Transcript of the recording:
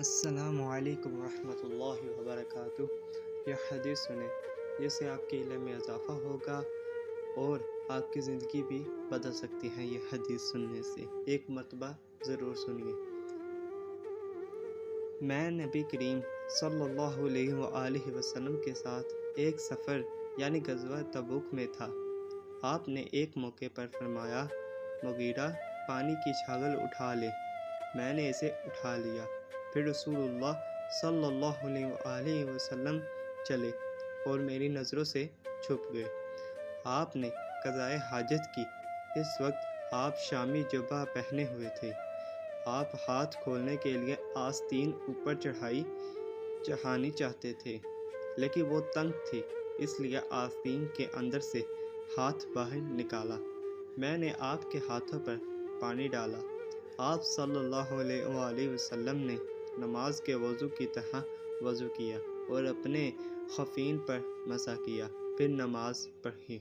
السلام علیکم ورحمۃ اللہ وبرکاتہ۔ یہ حدیث سنیں، جس سے آپ کے علم میں اضافہ ہوگا اور آپ کی زندگی بھی بدل سکتی ہے۔ یہ حدیث سننے سے ایک مرتبہ ضرور سنیے۔ میں نبی کریم صلی اللہ علیہ وآلہ وسلم کے ساتھ ایک سفر یعنی غزوہ تبوک میں تھا۔ آپ نے ایک موقع پر فرمایا، مغیرہ پانی کی چھاگل اٹھا لے۔ میں نے اسے اٹھا لیا۔ پھر رسول اللہ صلی اللہ علیہ وآلہ وسلم چلے اور میری نظروں سے چھپ گئے۔ آپ نے قضائے حاجت کی۔ اس وقت آپ شامی جبہ پہنے ہوئے تھے۔ آپ ہاتھ کھولنے کے لیے آستین اوپر چڑھانی چاہتے تھے، لیکن وہ تنگ تھی، اس لیے آستین کے اندر سے ہاتھ باہر نکالا۔ میں نے آپ کے ہاتھوں پر پانی ڈالا۔ آپ صلی اللہ علیہ وآلہ وسلم نے نماز کے وضو کی طرح وضو کیا اور اپنے خفین پر مسح کیا، پھر نماز پڑھی۔